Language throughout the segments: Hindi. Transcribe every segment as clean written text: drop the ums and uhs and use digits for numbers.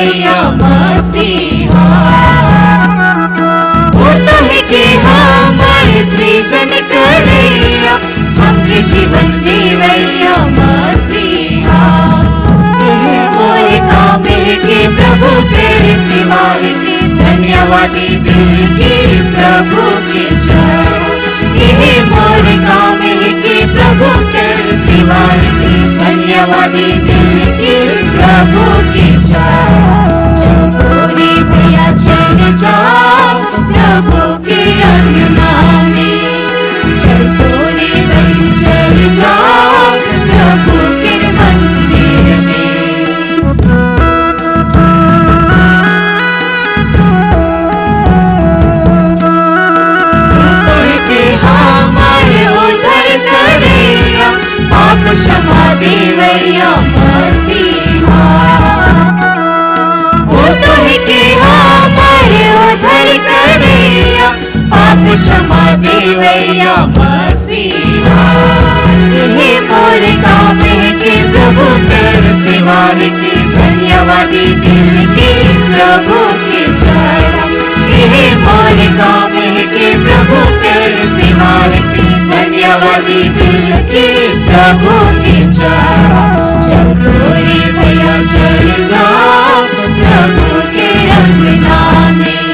देवैया मसीहा। वो तो है कि हमारे सृजन करेया, हमके जीवन देवैया मसीहा। मोरे काम है कि प्रभु तेरे सिवा है कि धन्यवादी दिल की प्रभु के चरण। यही मोरे काम है कि प्रभु तेरे सिवा है कि धन्यवादी दिल की प्रभु के चरण। चकोरी भैया चल जाओ प्रभु के अंगना में, चकोरी बहन चल जाओ प्रभु के मंदिर में। हमारे उद्धार करेया, पाप क्षमा देवैया मसीहा। वो तो है कि हमारे उद्धार करेया, पाप क्षमा देवैया मसीहा। यही मोरे काम है कि प्रभु तेरे सिवा है कि धन्यवादी दिल की प्रभु के चरण। यही मोरे काम है कि प्रभु तेरे सिवा है कि धन्यवादी दिल की प्रभु के चरण। चकोरी भैया चल जाओ प्रभु के अंगना में,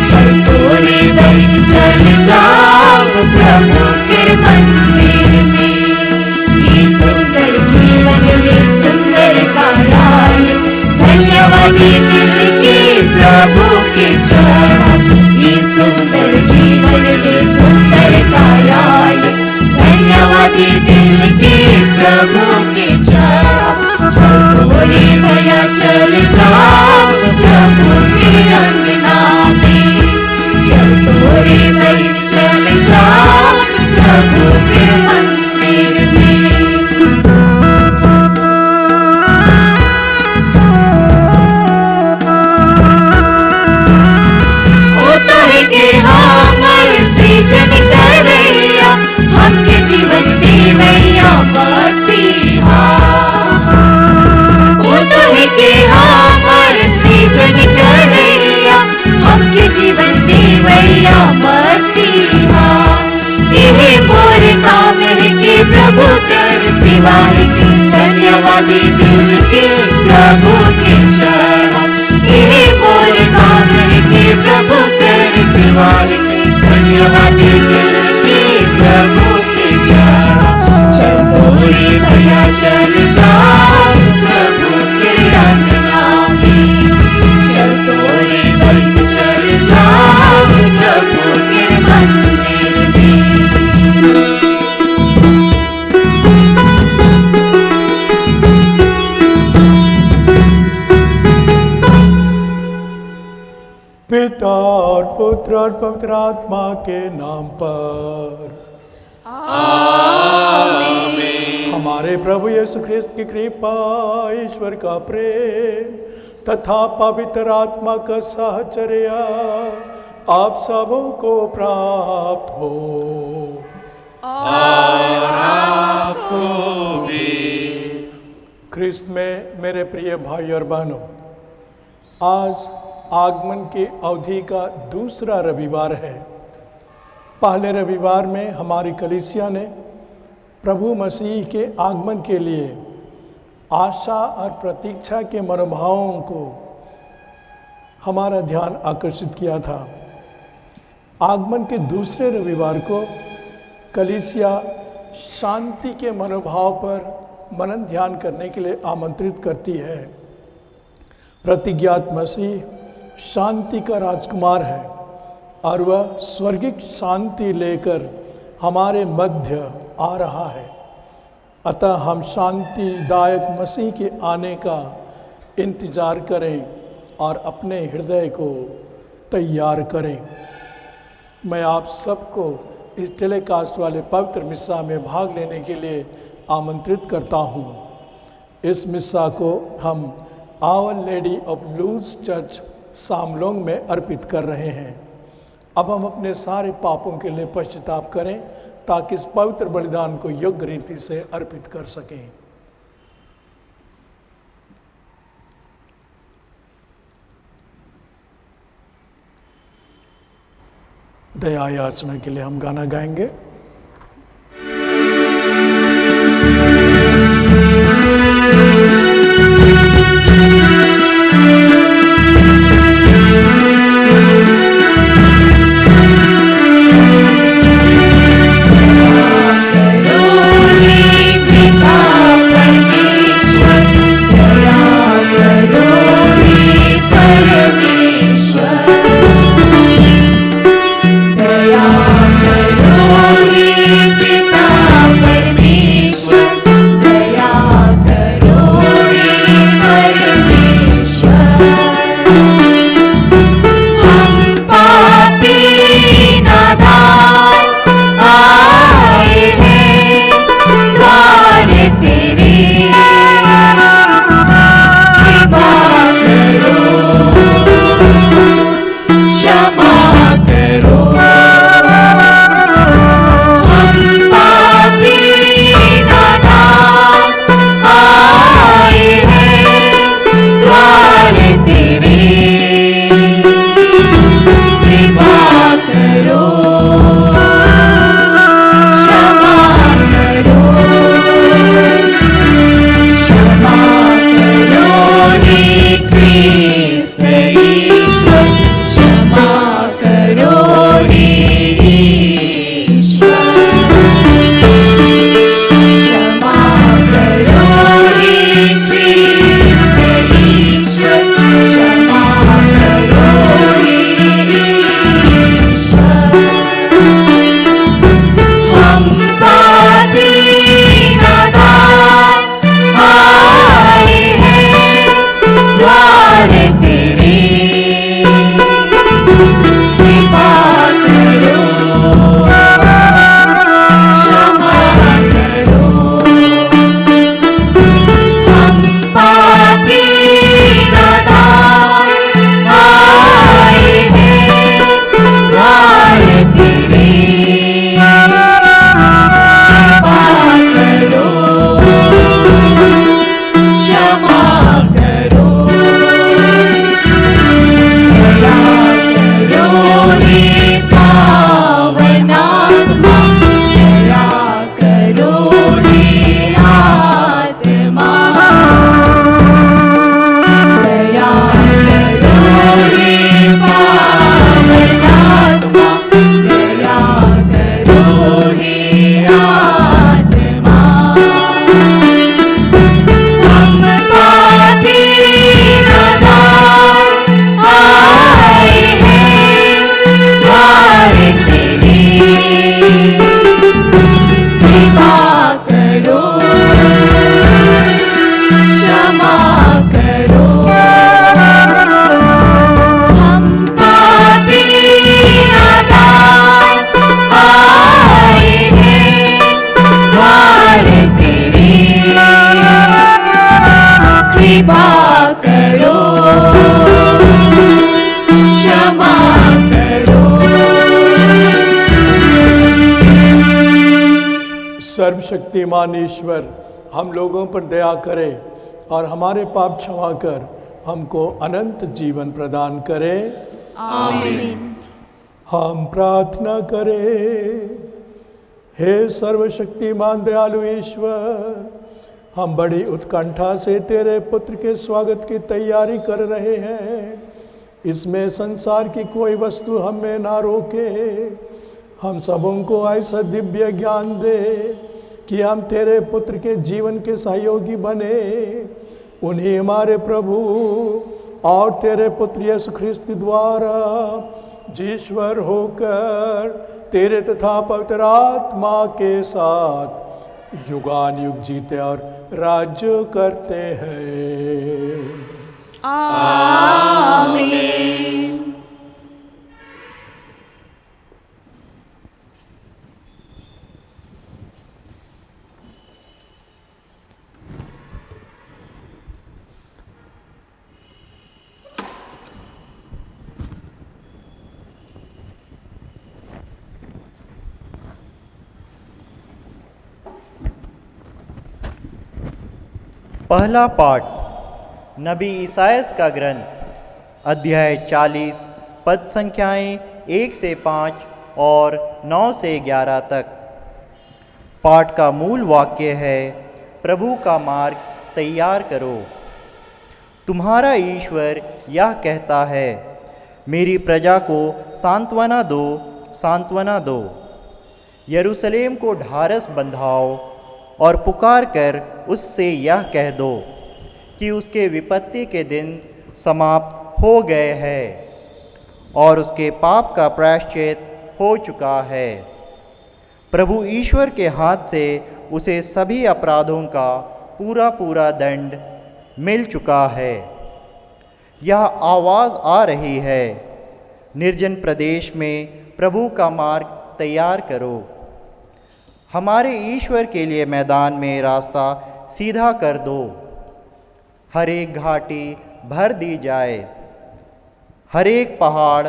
चकोरी बहन चल जाओ प्रभु के मंदिर में। ये सुंदर जीवन ले सुंदर कायाल, धन्यवादी दिल की प्रभु के चरण। ये सुंदर जीवन ले सुंदर कायाल, धन्यवादी दिल की प्रभु के चरण। चकोरी भैया चल जाओ प्रभु के अंगना में, चकोरी बहन चल जाओ प्रभु के मंदिर में। हमारे सृजन करेया, हमके जीवन देवैया मसीहा। वो तो है कि हमारे सृजन करेया, हमके जीवन देवैया मसीहा। यही मोरे काम है कि प्रभु तेरे सिवा है कि धन्यवादी दिल के प्रभु के चरण। यही मोरे काम है कि प्रभु तेरे सिवा है कि धन्यवादी दिल के प्रभु के चरण। चकोरी भैया चल जाओ प्रभु के अंगना में, चकोरी बहन चल जाओ प्रभु के मंदिर में। पिता और पुत्र और पवित्र आत्मा के नाम पर आमीन। हमारे प्रभु यीशु ख्रिस्त की कृपा, ईश्वर का प्रेम तथा पवित्र आत्मा का साहचर्य आप सबों को प्राप्त हो और आपको भी। ख्रिस्त में मेरे प्रिय भाई और बहनों, आज आगमन की अवधि का दूसरा रविवार है। पहले रविवार में हमारी कलीसिया ने प्रभु मसीह के आगमन के लिए आशा और प्रतीक्षा के मनोभावों को हमारा ध्यान आकर्षित किया था। आगमन के दूसरे रविवार को कलीसिया शांति के मनोभाव पर मनन ध्यान करने के लिए आमंत्रित करती है। प्रतिज्ञात मसीह शांति का राजकुमार है और वह स्वर्गिक शांति लेकर हमारे मध्य आ रहा है। अतः हम शांतिदायक मसीह के आने का इंतज़ार करें और अपने हृदय को तैयार करें। मैं आप सबको इस टेलीकास्ट वाले पवित्र मिस्सा में भाग लेने के लिए आमंत्रित करता हूँ। इस मिस्सा को हम our lady of Lourdes church Samlong में अर्पित कर रहे हैं। अब हम अपने सारे पापों के लिए पश्चाताप करें ताकि इस पवित्र बलिदान को योग्य रीति से अर्पित कर सकें। दया याचना के लिए हम गाना गाएंगे। सर्वशक्तिमान ईश्वर हम लोगों पर दया करे और हमारे पाप क्षमा कर हमको अनंत जीवन प्रदान करे। आमीन। हम प्रार्थना करें। हे सर्वशक्तिमान दयालु ईश्वर, हम बड़ी उत्कंठा से तेरे पुत्र के स्वागत की तैयारी कर रहे हैं। इसमें संसार की कोई वस्तु हमें ना रोके। हम सबों को ऐसा दिव्य ज्ञान दे कि हम तेरे पुत्र के जीवन के सहयोगी बने। उन्हीं हमारे प्रभु और तेरे पुत्र यीशु ख्रिस्त के द्वारा जीश्वर होकर तेरे तथा पवित्र आत्मा के साथ युगान युग जीते और राज्य करते हैं। आमीन। पहला पाठ नबी ईसायास का ग्रंथ, अध्याय 40, पद संख्याएं 1 से 5 और 9 से 11 तक। पाठ का मूल वाक्य है, प्रभु का मार्ग तैयार करो। तुम्हारा ईश्वर यह कहता है, मेरी प्रजा को सांत्वना दो, सांत्वना दो। यरूशलेम को ढारस बंधाओ और पुकार कर उससे यह कह दो कि उसके विपत्ति के दिन समाप्त हो गए हैं और उसके पाप का प्रायश्चित हो चुका है। प्रभु ईश्वर के हाथ से उसे सभी अपराधों का पूरा पूरा दंड मिल चुका है। यह आवाज़ आ रही है, निर्जन प्रदेश में प्रभु का मार्ग तैयार करो। हमारे ईश्वर के लिए मैदान में रास्ता सीधा कर दो। हर एक घाटी भर दी जाए, हर एक पहाड़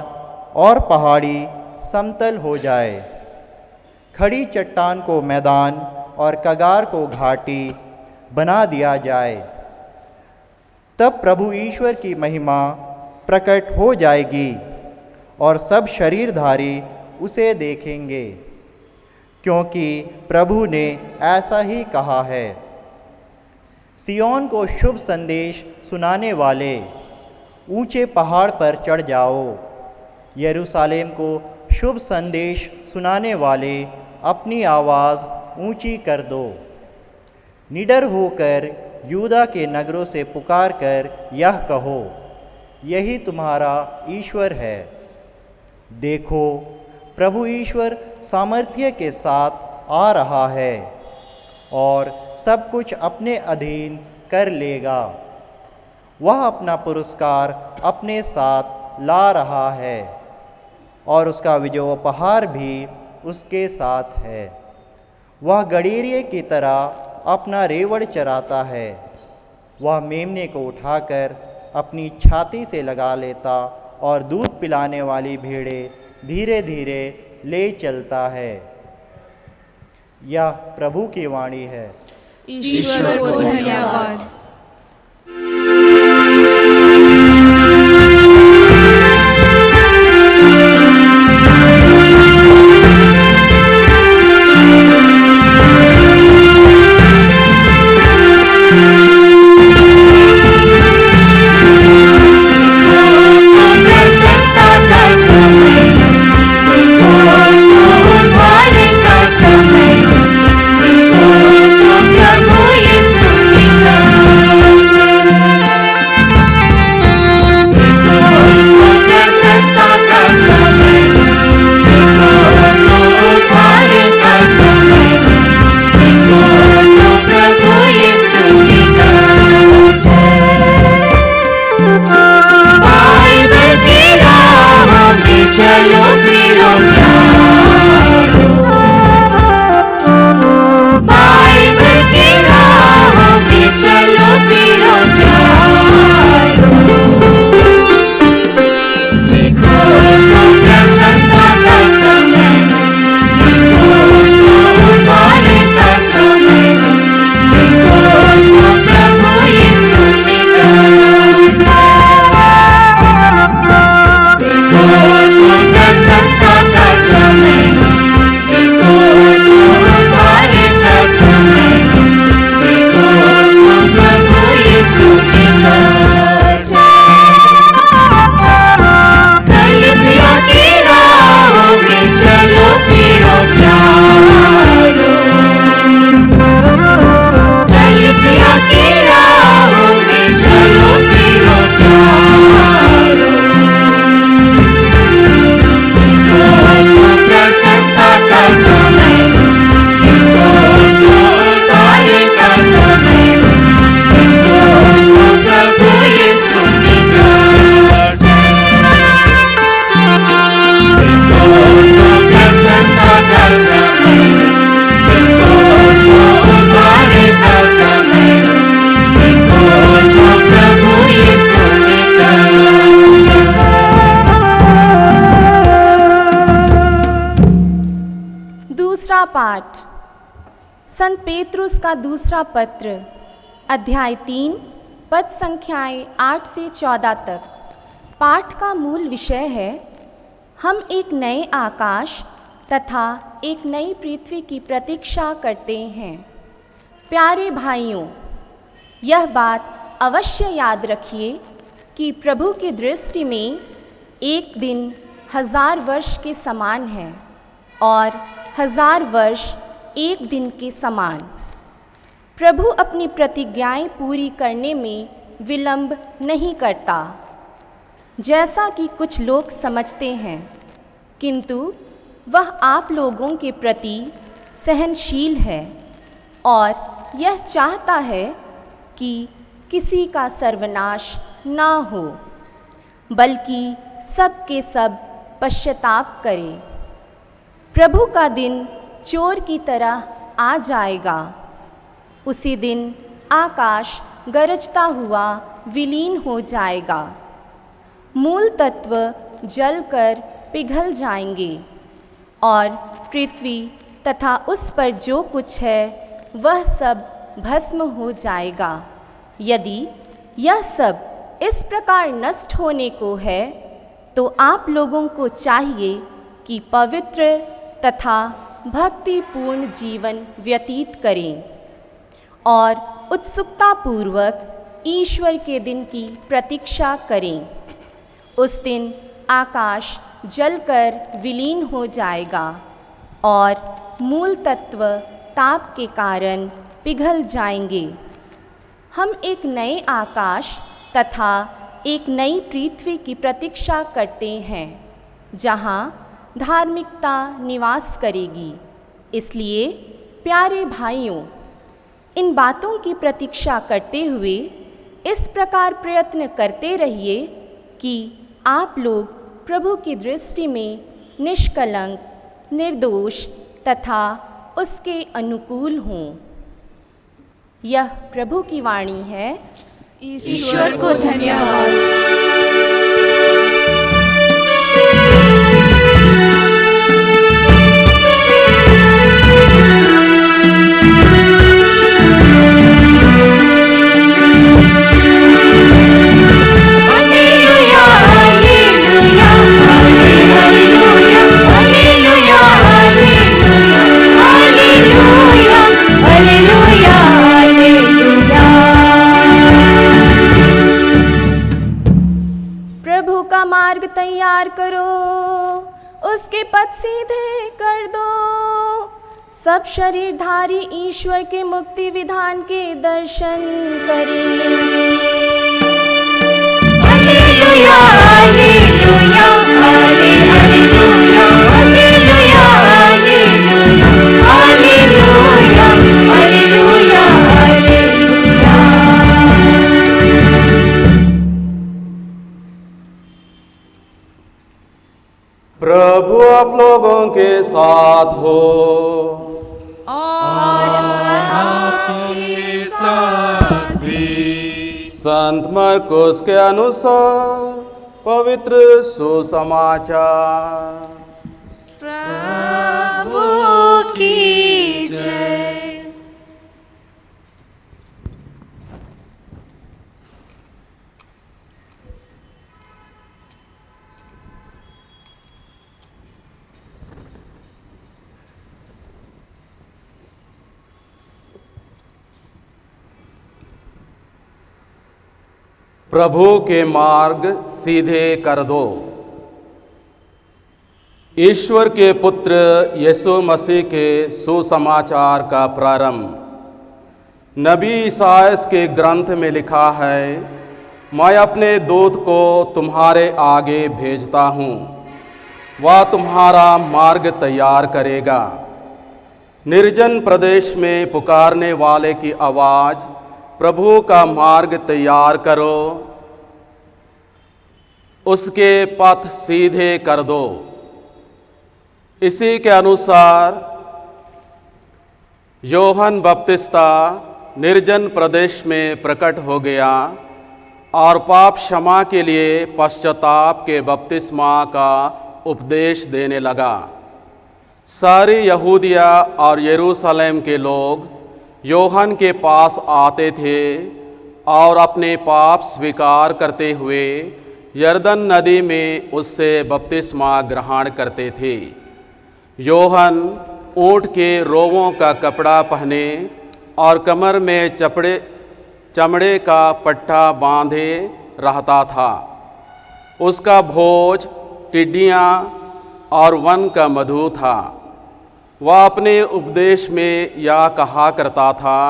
और पहाड़ी समतल हो जाए। खड़ी चट्टान को मैदान और कगार को घाटी बना दिया जाए। तब प्रभु ईश्वर की महिमा प्रकट हो जाएगी और सब शरीरधारी उसे देखेंगे, क्योंकि प्रभु ने ऐसा ही कहा है। सिय्योन को शुभ संदेश सुनाने वाले ऊंचे पहाड़ पर चढ़ जाओ। यरूशलेम को शुभ संदेश सुनाने वाले अपनी आवाज़ ऊंची कर दो। निडर होकर यूदा के नगरों से पुकार कर यह कहो, यही तुम्हारा ईश्वर है। देखो, प्रभु ईश्वर सामर्थ्य के साथ आ रहा है और सब कुछ अपने अधीन कर लेगा। वह अपना पुरस्कार अपने साथ ला रहा है और उसका विजयोपहार भी उसके साथ है। वह गडीरिये की तरह अपना रेवड़ चराता है। वह मेमने को उठाकर अपनी छाती से लगा लेता और दूध पिलाने वाली भेड़ें धीरे धीरे ले चलता है। यह प्रभु की वाणी है। ईश्वर को धन्यवाद। चलो फिरो प्यारो, बाइबल की राहों पे चलो फिरो प्यारो। देखो तो प्रसन्नता का समय, देखो तो उद्धार का समय, देखो तो प्रभु यीशु निकट। प्रसन्नता का समय, देखो तो उद्धार का समय, देखो तो प्रभु यीशु निकट। कलीसिया की राहों में चलो फिरो प्यारो, कलीसिया की राहों में चलो फिरो प्यारो। प्रसन्नता का समय, देखो तो उद्धार का समय, देखो तो प्रभु यीशु निकट। देखो तो प्रसन्नता का समय, देखो तो उद्धार का समय, देखो तो प्रभु यीशु निकट। दूसरा पाठ संत पेतरुस का दूसरा पत्र, अध्याय 3, पद संख्याएं 8 से 14 तक। पाठ का मूल विषय है, हम एक नए आकाश तथा एक नई पृथ्वी की प्रतीक्षा करते हैं। प्यारे भाइयों, यह बात अवश्य याद रखिए कि प्रभु की दृष्टि में एक दिन 1000 वर्ष के समान है और 1000 वर्ष एक दिन के समान। प्रभु अपनी प्रतिज्ञाएं पूरी करने में विलंब नहीं करता, जैसा कि कुछ लोग समझते हैं, किंतु वह आप लोगों के प्रति सहनशील है और यह चाहता है कि किसी का सर्वनाश ना हो, बल्कि सब के सब पश्चाताप करें। प्रभु का दिन चोर की तरह आ जाएगा। उसी दिन आकाश गरजता हुआ विलीन हो जाएगा, मूल तत्व जलकर पिघल जाएंगे और पृथ्वी तथा उस पर जो कुछ है वह सब भस्म हो जाएगा। यदि यह सब इस प्रकार नष्ट होने को है तो आप लोगों को चाहिए कि पवित्र तथा भक्तिपूर्ण जीवन व्यतीत करें और उत्सुकतापूर्वक ईश्वर के दिन की प्रतीक्षा करें। उस दिन आकाश जलकर विलीन हो जाएगा और मूल तत्व ताप के कारण पिघल जाएंगे। हम एक नए आकाश तथा एक नई पृथ्वी की प्रतीक्षा करते हैं, जहाँ धार्मिकता निवास करेगी। इसलिए प्यारे भाइयों, इन बातों की प्रतीक्षा करते हुए इस प्रकार प्रयत्न करते रहिए कि आप लोग प्रभु की दृष्टि में निष्कलंक, निर्दोष तथा उसके अनुकूल हों। यह प्रभु की वाणी है। ईश्वर को धन्यवाद। मार्ग तैयार करो, उसके पथ सीधे कर दो। सब शरीरधारी ईश्वर के मुक्ति विधान के दर्शन करें। Hallelujah, hallelujah, hallelujah, hallelujah, hallelujah, hallelujah, hallelujah, hallelujah. प्रभु आप लोगों के साथ हो और आपके साथ भी। संत मरकुस के अनुसार पवित्र सुसमाचार। प्रभु की जय। प्रभु के मार्ग सीधे कर दो। ईश्वर के पुत्र यीशु मसीह के सुसमाचार का प्रारंभ नबी ईसायास के ग्रंथ में लिखा है, मैं अपने दूत को तुम्हारे आगे भेजता हूँ, वह तुम्हारा मार्ग तैयार करेगा। निर्जन प्रदेश में पुकारने वाले की आवाज़, प्रभु का मार्ग तैयार करो, उसके पथ सीधे कर दो। इसी के अनुसार यूहन्ना बपतिस्ता निर्जन प्रदेश में प्रकट हो गया और पाप क्षमा के लिए पश्चाताप के बपतिस्मा का उपदेश देने लगा। सारी यहूदिया और यरूशलेम के लोग यूहन्ना के पास आते थे और अपने पाप स्वीकार करते हुए यरदन नदी में उससे बपतिस्मा ग्रहण करते थे। योहन ऊँट के रोवों का कपड़ा पहने और कमर में चमड़े का पट्टा बांधे रहता था। उसका भोज टिड्डियाँ और वन का मधु था। वह अपने उपदेश में यह कहा करता था,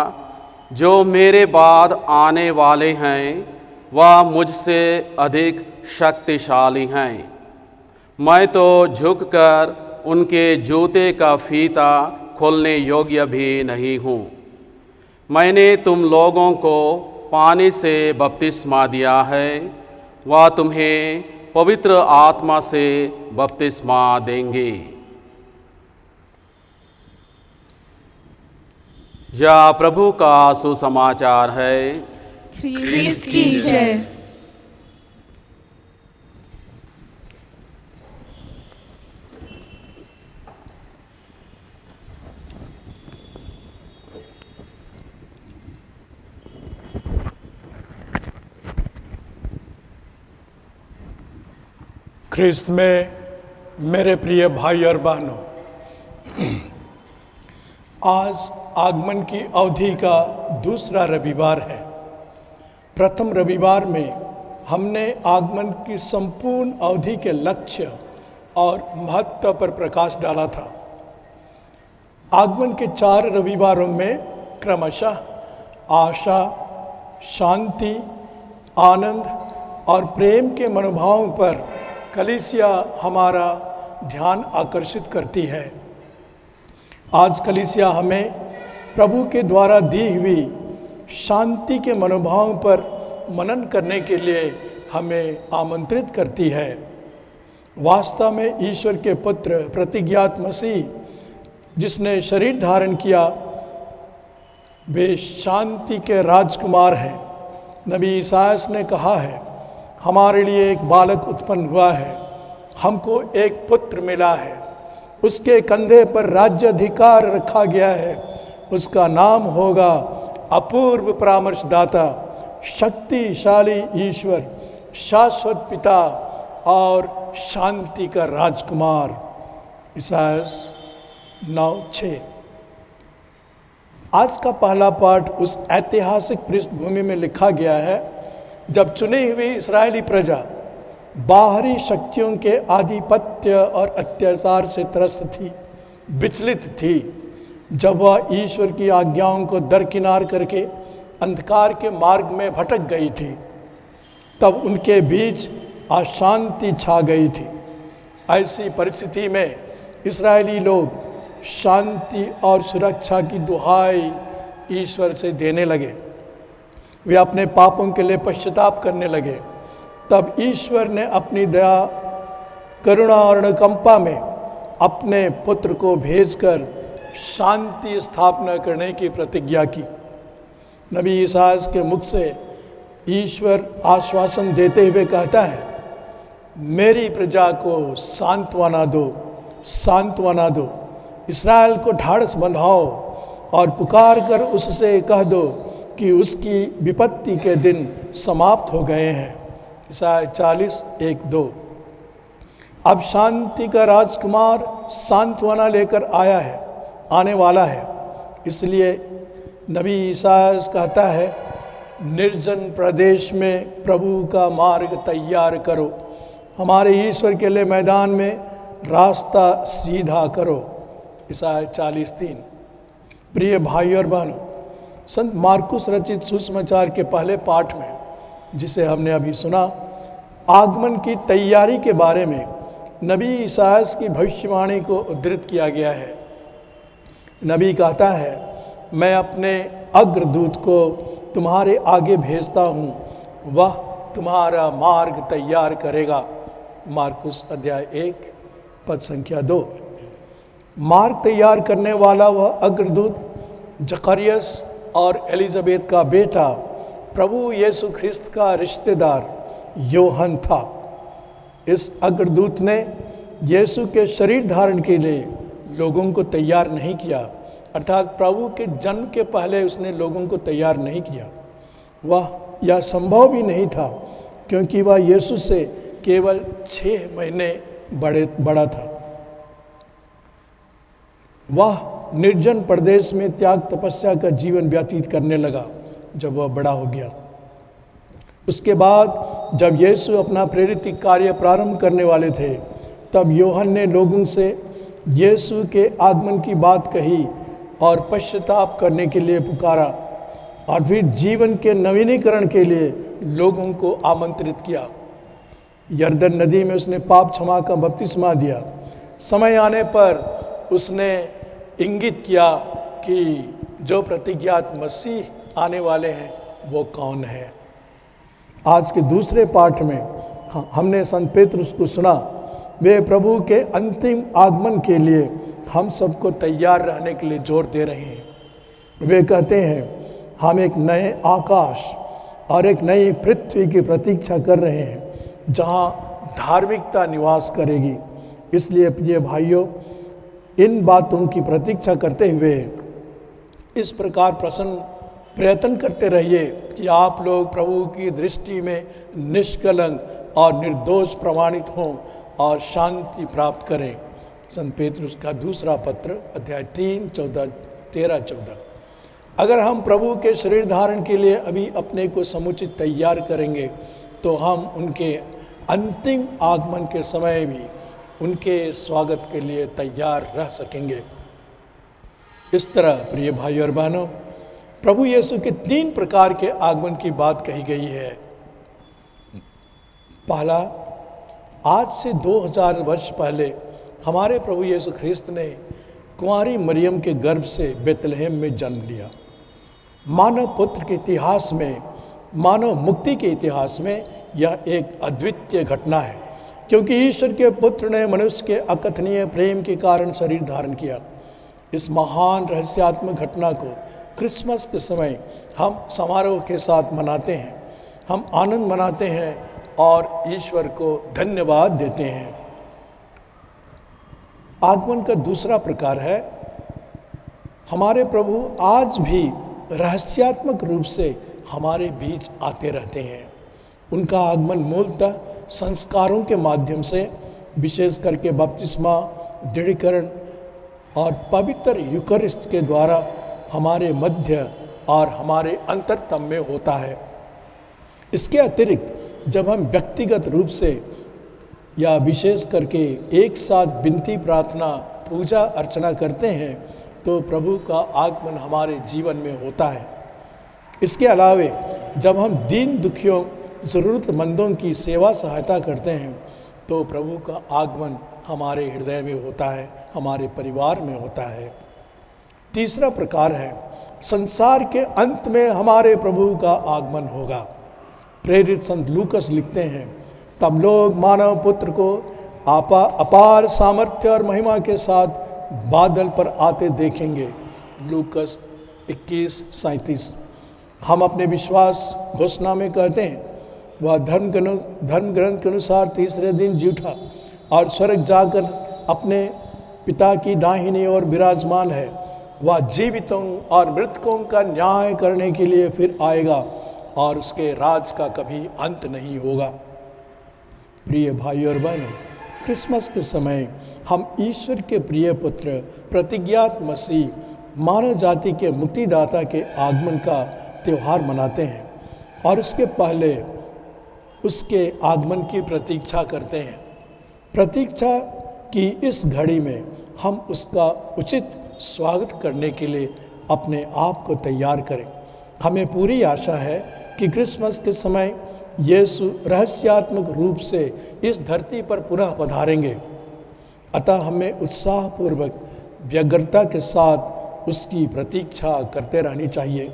जो मेरे बाद आने वाले हैं वह मुझसे अधिक शक्तिशाली हैं। मैं तो झुककर उनके जूते का फीता खोलने योग्य भी नहीं हूँ। मैंने तुम लोगों को पानी से बपतिस्मा दिया है, वह तुम्हें पवित्र आत्मा से बपतिस्मा देंगे। यह प्रभु का सुसमाचार है। ख्रीस्त की जय। ख्रिस्त में मेरे प्रिय भाई और बहनों, आज आगमन की अवधि का दूसरा रविवार है। प्रथम रविवार में हमने आगमन की संपूर्ण अवधि के लक्ष्य और महत्व पर प्रकाश डाला था। आगमन के 4 रविवारों में क्रमशः आशा, शांति, आनंद और प्रेम के मनोभावों पर कलीसिया हमारा ध्यान आकर्षित करती है। आज कलीसिया हमें प्रभु के द्वारा दी हुई शांति के मनोभावों पर मनन करने के लिए हमें आमंत्रित करती है। वास्तव में ईश्वर के पुत्र प्रतिज्ञात मसीह, जिसने शरीर धारण किया, वे शांति के राजकुमार हैं। नबी ईसायास ने कहा है, हमारे लिए एक बालक उत्पन्न हुआ है, हमको एक पुत्र मिला है, उसके कंधे पर राज्य अधिकार रखा गया है, उसका नाम होगा अपूर्व परामर्शदाता, शक्तिशाली ईश्वर, शाश्वत पिता और शांति का राजकुमार। ईसायास 9:6। आज का पहला पाठ उस ऐतिहासिक पृष्ठभूमि में लिखा गया है जब चुनी हुई इस्राएली प्रजा बाहरी शक्तियों के आधिपत्य और अत्याचार से त्रस्त थी, विचलित थी। जब वह ईश्वर की आज्ञाओं को दरकिनार करके अंधकार के मार्ग में भटक गई थी, तब उनके बीच अशांति छा गई थी। ऐसी परिस्थिति में इस्राएली लोग शांति और सुरक्षा की दुहाई ईश्वर से देने लगे। वे अपने पापों के लिए पश्चाताप करने लगे। तब ईश्वर ने अपनी दया, करुणा और अनुकंपा में अपने पुत्र को भेजकर शांति स्थापना करने की प्रतिज्ञा की। नबी ईसायास के मुख से ईश्वर आश्वासन देते हुए कहता है, मेरी प्रजा को सांत्वना दो, सांत्वना दो। इस्राएल को ढाढ़स बंधाओ और पुकार कर उससे कह दो कि उसकी विपत्ति के दिन समाप्त हो गए हैं। ईसाया 40:1-2। अब शांति का राजकुमार सांत्वना लेकर आने वाला है। इसलिए नबी ईसायास कहता है, निर्जन प्रदेश में प्रभु का मार्ग तैयार करो, हमारे ईश्वर के लिए मैदान में रास्ता सीधा करो। ईसाया 40:3। प्रिय भाई और बहनों, संत मार्कुस रचित सुसमाचार के पहले पाठ में, जिसे हमने अभी सुना, आगमन की तैयारी के बारे में नबी ईसायास की भविष्यवाणी को उद्धृत किया गया है। नबी कहता है, मैं अपने अग्रदूत को तुम्हारे आगे भेजता हूँ, वह तुम्हारा मार्ग तैयार करेगा। मार्कुस अध्याय 1 पद संख्या 2। मार्ग तैयार करने वाला वह अग्रदूत जकरियस और एलिजाबेथ का बेटा, प्रभु यीशु ख्रिस्त का रिश्तेदार योहन था। इस अग्रदूत ने यीशु के शरीर धारण के लिए लोगों को तैयार नहीं किया, अर्थात प्रभु के जन्म के पहले उसने लोगों को तैयार नहीं किया। यह संभव भी नहीं था, क्योंकि वह यीशु से केवल 6 महीने बड़ा था। वह निर्जन प्रदेश में त्याग तपस्या का जीवन व्यतीत करने लगा जब वह बड़ा हो गया। उसके बाद जब यीशु अपना प्रेरित कार्य प्रारंभ करने वाले थे, तब यूहन्ना ने लोगों से यीशु के आगमन की बात कही और पश्चाताप करने के लिए पुकारा, और फिर जीवन के नवीनीकरण के लिए लोगों को आमंत्रित किया। यरदन नदी में उसने पाप क्षमा का बपतिस्मा दिया। समय आने पर उसने इंगित किया कि जो प्रतिज्ञात मसीह आने वाले हैं वो कौन है। आज के दूसरे पाठ में हमने संत पेतरुस को सुना। वे प्रभु के अंतिम आगमन के लिए हम सबको तैयार रहने के लिए जोर दे रहे हैं। वे कहते हैं हम एक नए आकाश और एक नई पृथ्वी की प्रतीक्षा कर रहे हैं जहां धार्मिकता निवास करेगी। इसलिए प्रिय भाइयों, इन बातों की प्रतीक्षा करते हुए इस प्रकार प्रयत्न करते रहिए कि आप लोग प्रभु की दृष्टि में निष्कलंक और निर्दोष प्रमाणित हों और शांति प्राप्त करें। संत पेतरुस का दूसरा पत्र अध्याय 3:13-14। अगर हम प्रभु के शरीर धारण के लिए अभी अपने को समुचित तैयार करेंगे तो हम उनके अंतिम आगमन के समय भी उनके स्वागत के लिए तैयार रह सकेंगे। इस तरह प्रिय भाई और बहनों, प्रभु यीशु के 3 प्रकार के आगमन की बात कही गई है। पहला, आज से 2000 वर्ष पहले हमारे प्रभु यीशु ख्रिस्त ने कुंवारी मरियम के गर्भ से बेतलहम में जन्म लिया। मानव पुत्र के इतिहास में, मानव मुक्ति के इतिहास में यह एक अद्वितीय घटना है, क्योंकि ईश्वर के पुत्र ने मनुष्य के अकथनीय प्रेम के कारण शरीर धारण किया। इस महान रहस्यात्मक घटना को क्रिसमस के समय हम समारोह के साथ मनाते हैं, हम आनंद मनाते हैं और ईश्वर को धन्यवाद देते हैं। आगमन का दूसरा प्रकार है, हमारे प्रभु आज भी रहस्यात्मक रूप से हमारे बीच आते रहते हैं। उनका आगमन मूलतः संस्कारों के माध्यम से, विशेष करके बपतिस्मा, दृढ़ीकरण और पवित्र यूकरिस्त के द्वारा हमारे मध्य और हमारे अंतरतम में होता है। इसके अतिरिक्त जब हम व्यक्तिगत रूप से या विशेष करके एक साथ विनती, प्रार्थना, पूजा अर्चना करते हैं तो प्रभु का आगमन हमारे जीवन में होता है। इसके अलावे जब हम दीन दुखियों, ज़रूरतमंदों की सेवा सहायता करते हैं तो प्रभु का आगमन हमारे हृदय में होता है, हमारे परिवार में होता है। तीसरा प्रकार है, संसार के अंत में हमारे प्रभु का आगमन होगा। प्रेरित संत लूकस लिखते हैं, तब लोग मानव पुत्र को अपार सामर्थ्य और महिमा के साथ बादल पर आते देखेंगे। लूकस 21:37। हम अपने विश्वास घोषणा में कहते हैं, वह धर्म ग्रंथ के अनुसार तीसरे दिन जी उठा और स्वर्ग जाकर अपने पिता की दाहिनी ओर विराजमान है। वह जीवितों और मृतकों का न्याय करने के लिए फिर आएगा और उसके राज का कभी अंत नहीं होगा। प्रिय भाई और बहनों, क्रिसमस के समय हम ईश्वर के प्रिय पुत्र, प्रतिज्ञात मसीह, मानव जाति के मुक्तिदाता के आगमन का त्यौहार मनाते हैं और उसके पहले उसके आगमन की प्रतीक्षा करते हैं। प्रतीक्षा की इस घड़ी में हम उसका उचित स्वागत करने के लिए अपने आप को तैयार करें। हमें पूरी आशा है कि क्रिसमस के समय यीशु रहस्यात्मक रूप से इस धरती पर पुनः पधारेंगे। अतः हमें उत्साहपूर्वक व्यग्रता के साथ उसकी प्रतीक्षा करते रहनी चाहिए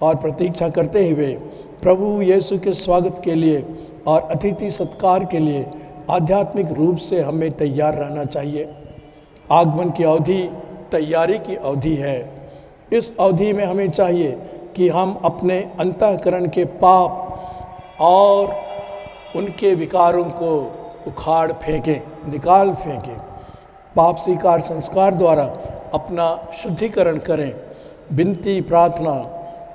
और प्रतीक्षा करते हुए प्रभु यीशु के स्वागत के लिए और अतिथि सत्कार के लिए आध्यात्मिक रूप से हमें तैयार रहना चाहिए। आगमन की अवधि तैयारी की अवधि है। इस अवधि में हमें चाहिए कि हम अपने अंतःकरण के पाप और उनके विकारों को उखाड़ फेंकें, निकाल फेंकें। पाप स्वीकार संस्कार द्वारा अपना शुद्धिकरण करें। विनती, प्रार्थना,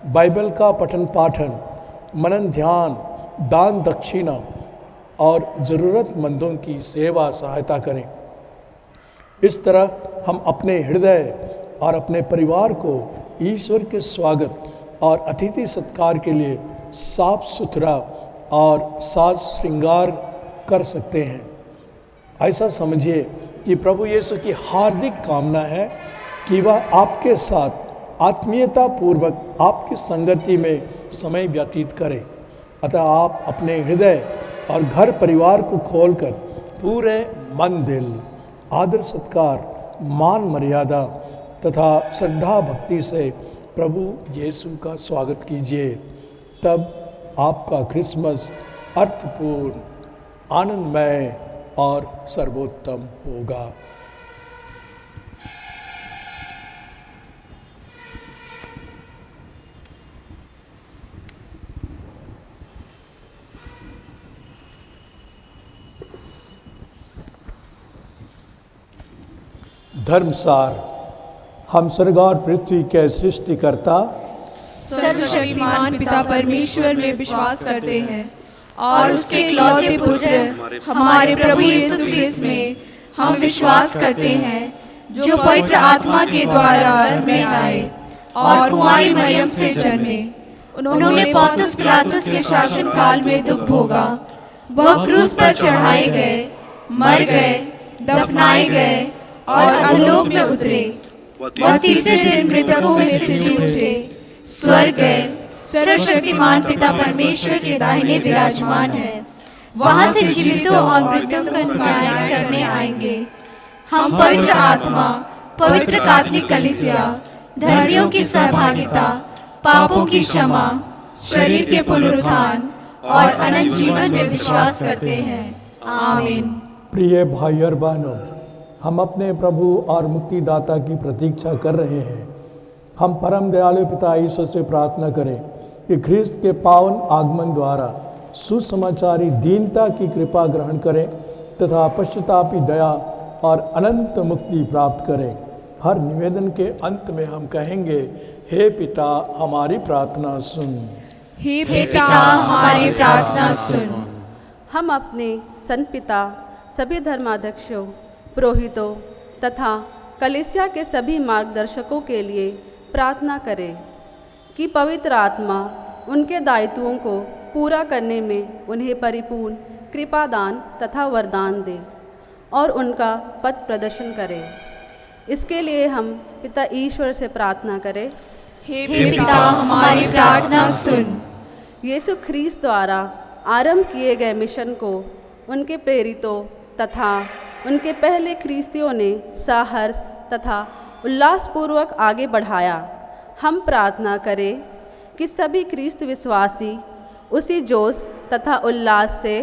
बाइबल का पठन पाठन, मनन, ध्यान, दान दक्षिणा और ज़रूरतमंदों की सेवा सहायता करें। इस तरह हम अपने हृदय और अपने परिवार को ईश्वर के स्वागत और अतिथि सत्कार के लिए साफ सुथरा और साज श्रृंगार कर सकते हैं। ऐसा समझिए कि प्रभु यीशु की हार्दिक कामना है कि वह आपके साथ आत्मीयता पूर्वक आपकी संगति में समय व्यतीत करे। अतः आप अपने हृदय और घर परिवार को खोलकर पूरे मन दिल, आदर सत्कार, मान मर्यादा तथा श्रद्धा भक्ति से प्रभु यीशु का स्वागत कीजिए। तब आपका क्रिसमस अर्थपूर्ण, आनंदमय और सर्वोत्तम होगा। धर्मसार। हम स्वर्ग और पृथ्वी के सृष्टिकर्ता सर्वशक्तिमान पिता परमेश्वर में विश्वास करते हैं और उसके इकलौते पुत्र हमारे प्रभु यीशु ख्रिस्त में हम विश्वास करते हैं, जो पवित्र आत्मा के द्वारा अर्थ में आए और कुंवारी मरियम से जन्मे। उन्होंने पोंतुस पिलातुस के शासन काल में दुख भोगा, वह क्रूस पर चढ़ाए गए, मर गए, दफनाए गए और अधोलोक में उतरे। वह तीसरे दिन मृतकों में से जी उठे, स्वर्ग गए, सर्वशक्तिमान पिता परमेश्वर के दाहिने विराजमान है। वहां से जीवितों और मृतकों का न्याय करने आएंगे। हम पवित्र आत्मा, पवित्र कैथोलिक कलीसिया, धर्मियों की सहभागिता, पापों की क्षमा, शरीर के पुनरुत्थान और अनंत जीवन में विश्वास करते हैं। आमीन। प्रिय भाई और बहनों, हम अपने प्रभु और मुक्तिदाता की प्रतीक्षा कर रहे हैं। हम परम दयालु पिता ईश्वर से प्रार्थना करें कि ख्रिस्त के पावन आगमन द्वारा सुसमाचारी दीनता की कृपा ग्रहण करें तथा पश्चातापी दया और अनंत मुक्ति प्राप्त करें। हर निवेदन के अंत में हम कहेंगे, हे पिता हमारी प्रार्थना सुन। हे पिता हमारी प्रार्थना सुन। हम अपने संत पिता, सभी धर्माध्यक्षों, पुरोहितों तथा कलीसिया के सभी मार्गदर्शकों के लिए प्रार्थना करें कि पवित्र आत्मा उनके दायित्वों को पूरा करने में उन्हें परिपूर्ण कृपादान तथा वरदान दे और उनका पथ प्रदर्शन करे। इसके लिए हम पिता ईश्वर से प्रार्थना करें, हे पिता हमारी प्रार्थना सुन। यीशु ख्रीस्त द्वारा आरंभ किए गए मिशन को उनके प्रेरितों तथा उनके पहले ख्रीस्तियों ने साहस तथा उल्लासपूर्वक आगे बढ़ाया। हम प्रार्थना करें कि सभी ख्रीस्त विश्वासी उसी जोश तथा उल्लास से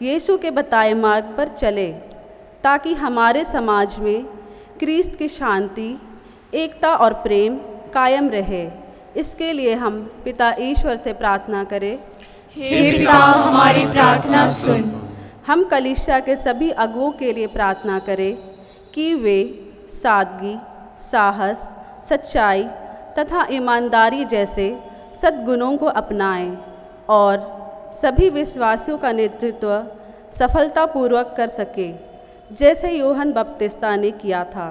यीशु के बताए मार्ग पर चले, ताकि हमारे समाज में ख्रीस्त की शांति, एकता और प्रेम कायम रहे। इसके लिए हम पिता ईश्वर से प्रार्थना करें, हे पिता हमारी प्रार्थना सुन। हम कलीसिया के सभी अगुओं के लिए प्रार्थना करें कि वे सादगी, साहस, सच्चाई तथा ईमानदारी जैसे सद्गुणों को अपनाएं और सभी विश्वासियों का नेतृत्व सफलतापूर्वक कर सके, जैसे यूहन्ना बपतिस्ता ने किया था।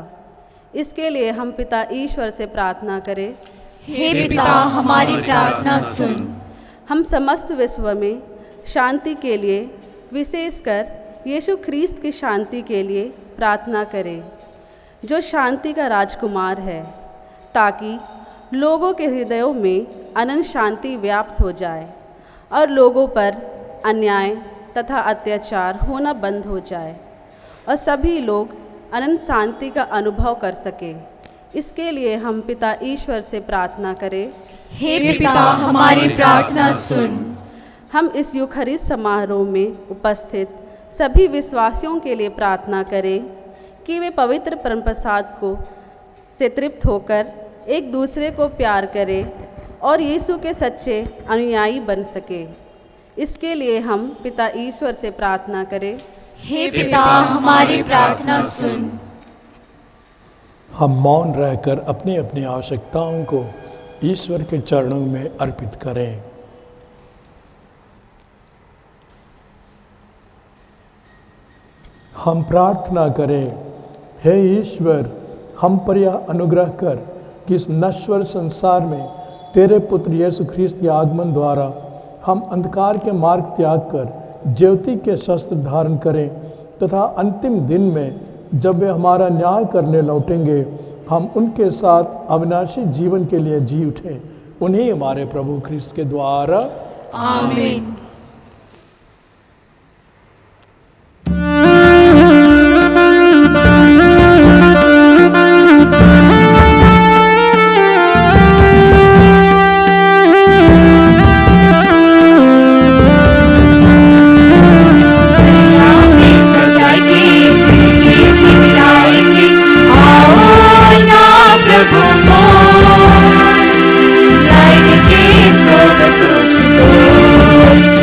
इसके लिए हम पिता ईश्वर से प्रार्थना करें, हे पिता हमारी प्रार्थना सुन। हम समस्त विश्व में शांति के लिए, विशेषकर यीशु ख्रीस्त की शांति के लिए प्रार्थना करें, जो शांति का राजकुमार है, ताकि लोगों के हृदयों में अनंत शांति व्याप्त हो जाए और लोगों पर अन्याय तथा अत्याचार होना बंद हो जाए और सभी लोग अनंत शांति का अनुभव कर सके। इसके लिए हम पिता ईश्वर से प्रार्थना करें, हे पिता हमारी प्रार्थना सुन। हम इस यूखरिस्त समारोह में उपस्थित सभी विश्वासियों के लिए प्रार्थना करें कि वे पवित्र परम प्रसाद को से तृप्त होकर एक दूसरे को प्यार करें और यीशु के सच्चे अनुयायी बन सके। इसके लिए हम पिता ईश्वर से प्रार्थना करें, हे पिता हमारी प्रार्थना सुन। हम मौन रहकर अपनी अपनी आवश्यकताओं को ईश्वर के चरणों में अर्पित करें। हम प्रार्थना करें, हे ईश्वर, हम पर यह अनुग्रह कर कि इस नश्वर संसार में तेरे पुत्र यीशु ख्रीस्त के आगमन द्वारा हम अंधकार के मार्ग त्याग कर ज्योति के शस्त्र धारण करें तथा अंतिम दिन में जब वे हमारा न्याय करने लौटेंगे हम उनके साथ अविनाशी जीवन के लिए जी उठें। उन्हीं हमारे प्रभु ख्रीस्त के द्वारा आमीन। सब कुछ तोड़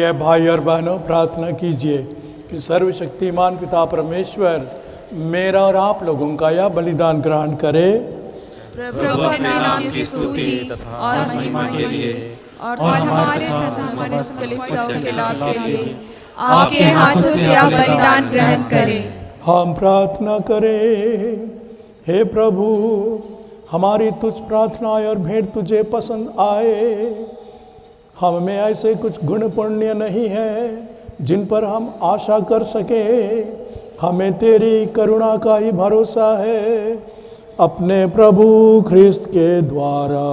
प्रिय भाई और बहनों, प्रार्थना कीजिए कि सर्वशक्तिमान पिता परमेश्वर मेरा और आप लोगों का यह बलिदान ग्रहण करे। प्रभु अपने नाम की स्तुति और महिमा के लिए और हमारे तथा समस्त कलीसियाओं के लाभ के लिए आपके हाथों से आप बलिदान ग्रहण करें। हम प्रार्थना करें। हे प्रभु, हमारी तुझ प्रार्थनाएं और भेंट तुझे पसंद आए। हम में ऐसे कुछ गुण पुण्य नहीं है जिन पर हम आशा कर सके। हमें तेरी करुणा का ही भरोसा है, अपने प्रभु ख्रिस्त के द्वारा।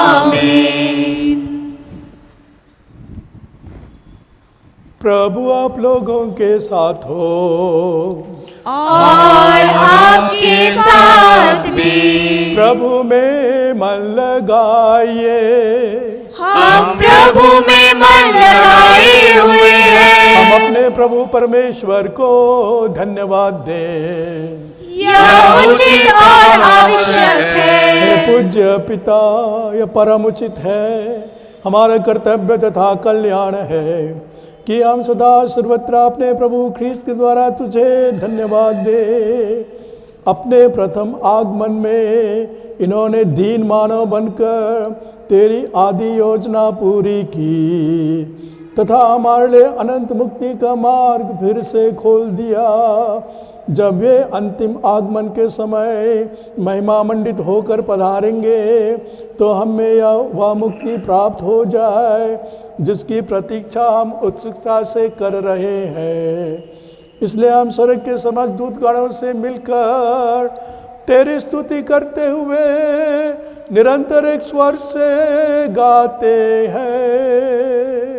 आमीन। प्रभु आप लोगों के साथ हो और आपके साथ भी। प्रभु में मन लगाइए। हम प्रभु में मन लगाए हुए हैं। हम अपने प्रभु परमेश्वर को धन्यवाद दें। यह उचित और आवश्यक है। हे पूज्य पिता, यह परम उचित है, हमारा कर्तव्य तथा कल्याण है कि हम सदा सर्वत्र अपने प्रभु ख्रीस्त के द्वारा तुझे धन्यवाद दे। अपने प्रथम आगमन में इन्होंने दीन मानव बनकर तेरी आदि योजना पूरी की तथा हमारे लिए अनंत मुक्ति का मार्ग फिर से खोल दिया। जब वे अंतिम आगमन के समय महिमा मंडित होकर पधारेंगे तो हमें यह वह मुक्ति प्राप्त हो जाए जिसकी प्रतीक्षा हम उत्सुकता से कर रहे हैं। इसलिए हम स्वर्ग के समस्त दूतगणों से मिलकर तेरी स्तुति करते हुए निरंतर एक स्वर से गाते हैं।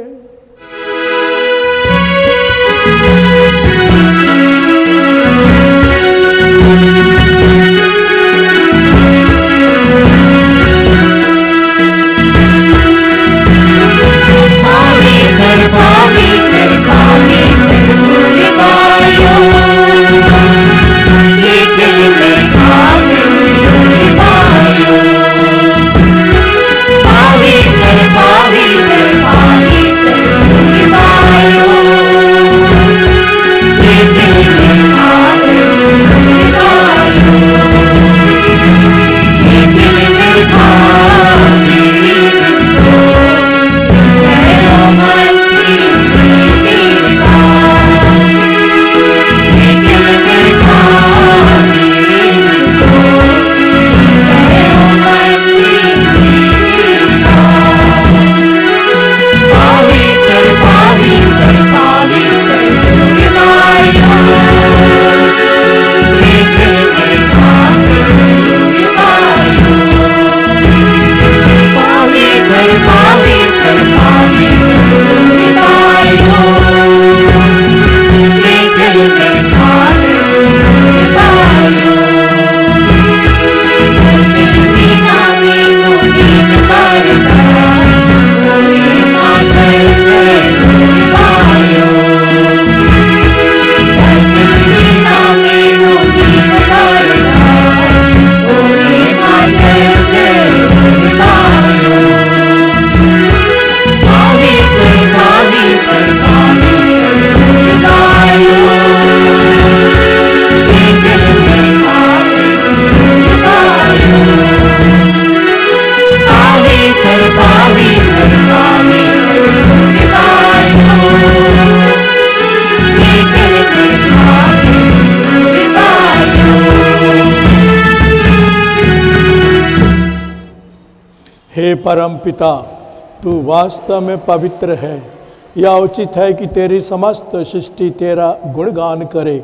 हे परम पिता, तू वास्तव में पवित्र है। यह उचित है कि तेरी समस्त सृष्टि तेरा गुणगान करे,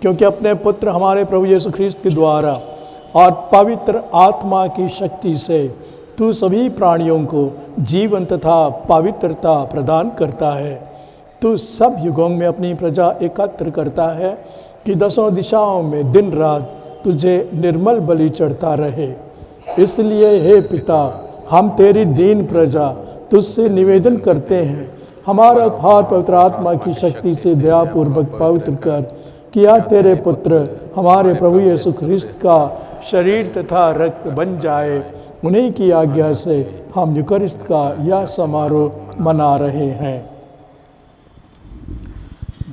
क्योंकि अपने पुत्र हमारे प्रभु यीशु ख्रीस्त के द्वारा और पवित्र आत्मा की शक्ति से तू सभी प्राणियों को जीवन तथा पवित्रता प्रदान करता है। तू सब युगों में अपनी प्रजा एकत्र करता है कि दसों दिशाओं में दिन रात तुझे निर्मल बलि चढ़ता रहे। इसलिए हे पिता, हम तेरी दीन प्रजा तुझसे निवेदन करते हैं, हमारा उपहार पवित्र आत्मा की शक्ति से दयापूर्वक पवित्र कर, किया तेरे पुत्र हमारे प्रभु यीशु ख्रीस्त का शरीर तथा रक्त बन जाए। उन्हीं की आज्ञा से हम यूकरिस्त का यह समारोह मना रहे हैं।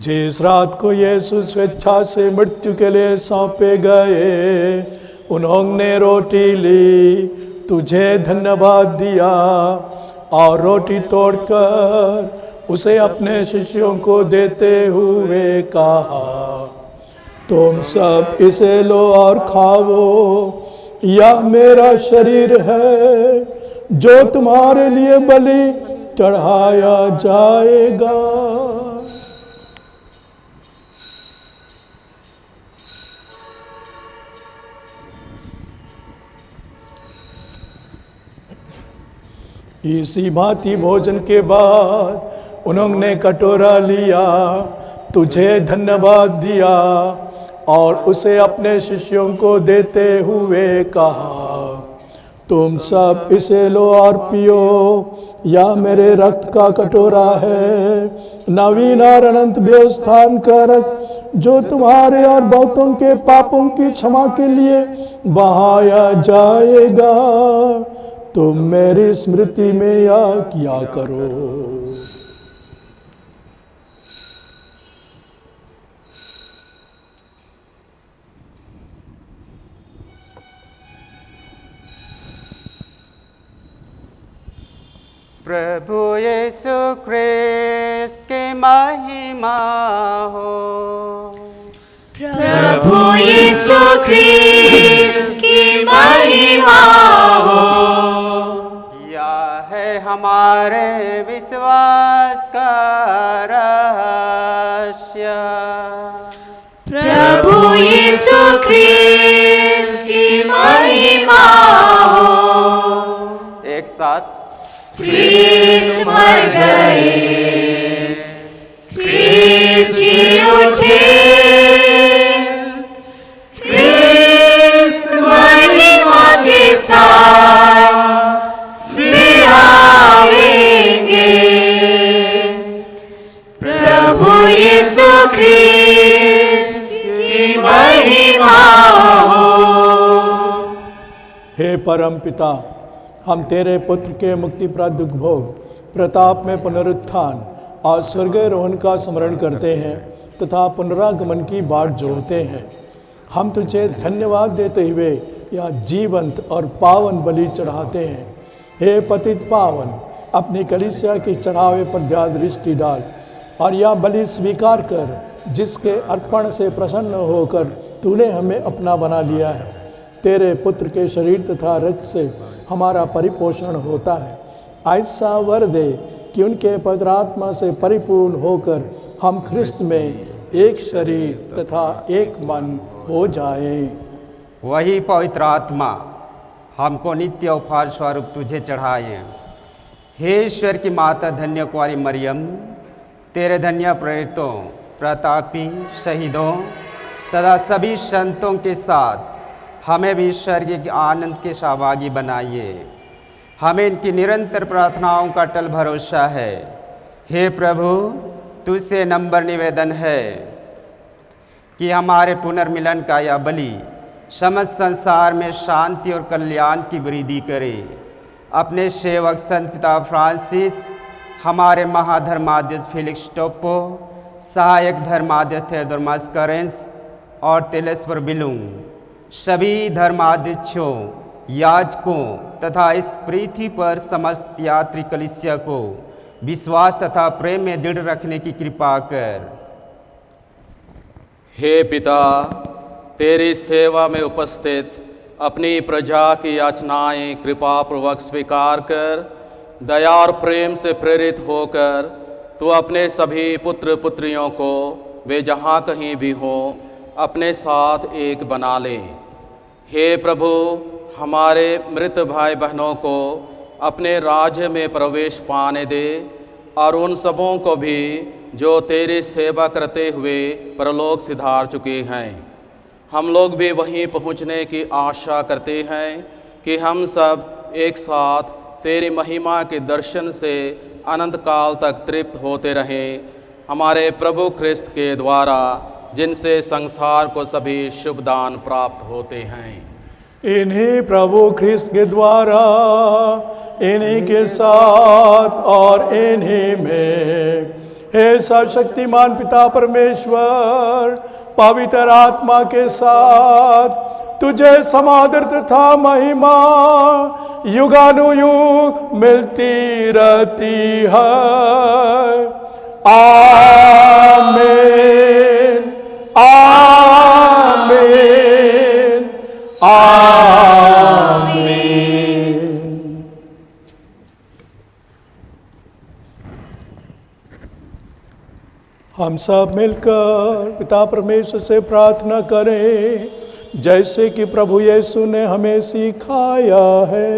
जिस रात को यीशु स्वेच्छा से मृत्यु के लिए सौंपे गए, उन्होंने रोटी ली, तुझे धन्यवाद दिया और रोटी तोड़कर उसे अपने शिष्यों को देते हुए कहा, तुम सब इसे लो और खाओ, यह मेरा शरीर है जो तुम्हारे लिए बलि चढ़ाया जाएगा। इसी भांति भोजन के बाद उन्होंने कटोरा लिया, तुझे धन्यवाद दिया और उसे अपने शिष्यों को देते हुए कहा, तुम सब इसे लो और पियो, यह मेरे रक्त का कटोरा है, नवीन और अनंत व्यवस्थान का रक्त जो तुम्हारे और बहुतों के पापों की क्षमा के लिए बहाया जाएगा। तुम मेरी स्मृति में यह किया करो। प्रभु यीशु ख्रिस्त की महिमा हो। प्रभु यीशु ख्रिस्त की महिमा हो। यह है हमारे विश्वास का रहस्य। प्रभु यीशु ख्रिस्त की महिमा हो। एक साथ। ख्रिस्त मर गए, ख्रिस्त जी उठे, ख्रिस्त महिमा के साथ फिर आएंगे। प्रभु यीशु ख्रिस्त की महिमा हो। हे परम पिता, हम तेरे पुत्र के मुक्तिप्रद दुख भोग, प्रताप में पुनरुत्थान और स्वर्गारोहण का स्मरण करते हैं तथा पुनरागमन की बाट जोड़ते हैं। हम तुझे धन्यवाद देते हुए यह जीवंत और पावन बलि चढ़ाते हैं। हे पतित पावन, अपनी कलीसिया की चढ़ावे पर ध्यान दृष्टि डाल और यह बलि स्वीकार कर, जिसके अर्पण से प्रसन्न होकर तूने हमें अपना बना लिया है। तेरे पुत्र के शरीर तथा रक्त से हमारा परिपोषण होता है। ऐसा वर दे कि उनके पवित्र आत्मा से परिपूर्ण होकर हम ख्रिस्त में एक शरीर तथा एक मन हो जाए। वही पवित्र आत्मा हमको नित्य उपहार स्वरूप तुझे चढ़ाए। हे ईश्वर की माता धन्य कुंवारी मरियम, तेरे धन्य प्रेरितों, प्रतापी, शहीदों तथा सभी संतों के साथ हमें भी स्वर्ग के आनंद के सहभागी बनाइए। हमें इनकी निरंतर प्रार्थनाओं का अटल भरोसा है। हे प्रभु, तुझसे नम्र निवेदन है कि हमारे पुनर्मिलन का यह बलि समस्त संसार में शांति और कल्याण की वृद्धि करे। अपने सेवक संत पिता फ्रांसिस, हमारे महाधर्माध्यक्ष फेलिक्स टोप्पो, सहायक धर्माध्यक्ष थियोडोर मास्करेंस और तिलेस्पर बिलुंग, सभी धर्माध्यक्षों, याजकों तथा इस पृथ्वी पर समस्त यात्री कलीसिया को विश्वास तथा प्रेम में दृढ़ रखने की कृपा कर। हे पिता, तेरी सेवा में उपस्थित अपनी प्रजा की याचनाएं कृपापूर्वक स्वीकार कर, दया और प्रेम से प्रेरित होकर तू अपने सभी पुत्र पुत्रियों को वे जहाँ कहीं भी हों अपने साथ एक बना ले। हे प्रभु, हमारे मृत भाई बहनों को अपने राज्य में प्रवेश पाने दे और उन सबों को भी जो तेरी सेवा करते हुए परलोक सिधार चुके हैं। हम लोग भी वहीं पहुँचने की आशा करते हैं कि हम सब एक साथ तेरी महिमा के दर्शन से अनंत काल तक तृप्त होते रहें। हमारे प्रभु ख्रिस्त के द्वारा, जिनसे संसार को सभी शुभ दान प्राप्त होते हैं। इन्हीं प्रभु ख्रिस्त के द्वारा, इन्हीं के साथ और इन्हीं में, हे सर्वशक्तिमान पिता परमेश्वर, पवित्र आत्मा के साथ तुझे समादर तथा महिमा युगानुयुग मिलती रहती है। आमीन, आमीन, आमीन। हम सब मिलकर पिता परमेश्वर से प्रार्थना करें, जैसे कि प्रभु यीशु ने हमें सिखाया है।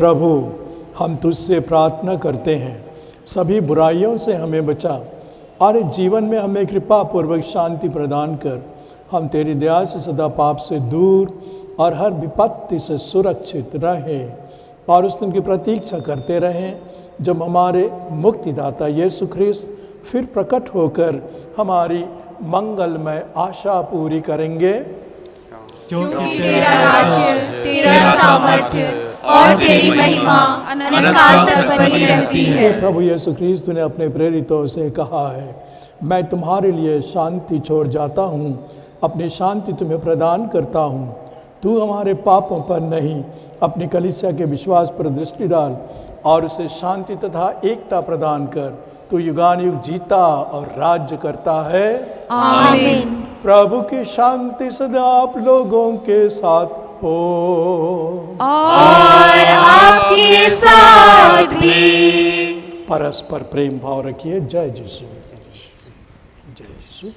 प्रभु, हम तुझसे प्रार्थना करते हैं, सभी बुराइयों से हमें बचा और जीवन में हमें कृपा पूर्वक शांति प्रदान कर। हम तेरी दया से सदा पाप से दूर और हर विपत्ति से सुरक्षित रहें और उस दिन की प्रतीक्षा करते रहें जब हमारे मुक्तिदाता यीशु ख्रिस्त फिर प्रकट होकर हमारी मंगलमय आशा पूरी करेंगे। क्योंकि तेरा राज्य, तेरा सामर्थ्य और तेरी महिमा अनंतकाल तक बनी रहती है। प्रभु यीशु ख्रिस्त ने अपने प्रेरितों से कहा है, मैं तुम्हारे लिए शांति छोड़ जाता हूँ, अपनी शांति तुम्हें प्रदान करता हूँ। तू हमारे पापों पर नहीं, अपनी कलीसिया के विश्वास पर दृष्टि डाल और उसे शांति तथा एकता प्रदान कर। तू युगानुयुग जीता और राज्य करता है। आमीन। प्रभु की शांति सदा आप लोगों के साथ हो। और आपके साथ भी। परस्पर प्रेम भाव रखिए। जय यीशु, जय यीशु, जय यीशु।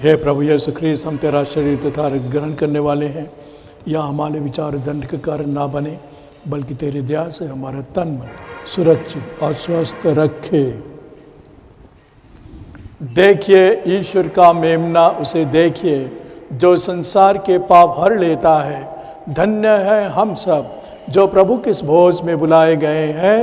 हे प्रभु यीशु ख्रीस्त, हम तेरा शरीर तथा रक्त ग्रहण करने वाले हैं। यह हमारे विचार दंड के कारण ना बने, बल्कि तेरी दया से हमारा तन मन सुरक्षित और स्वस्थ रखे। देखिए ईश्वर का मेमना, उसे देखिए जो संसार के पाप हर लेता है। धन्य है हम सब जो प्रभु के इस भोज में बुलाए गए हैं।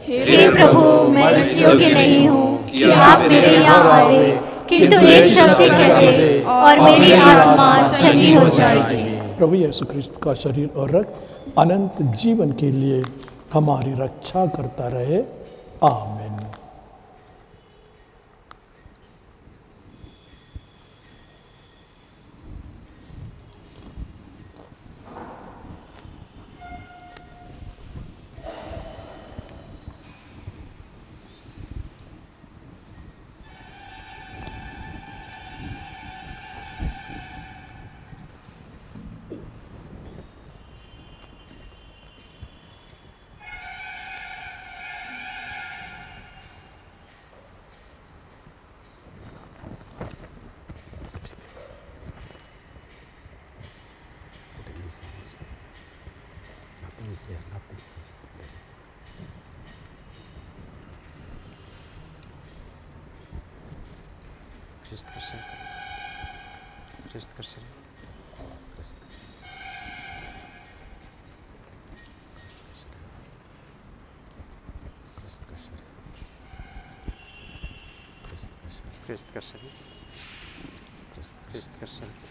हे प्रभु, मैं इस योग्य नहीं हूँ कि आप मेरे यहाँ आवे, किंतु एक शब्द कह दे और मेरी आत्मा चंगी हो जाएगी। प्रभु यीशु ख्रीस्त का शरीर और रक्त अनंत जीवन के लिए हमारी रक्षा करता रहे। आमीन। ख्रिस्त का शरीर, ख्रिस्त का शरीर।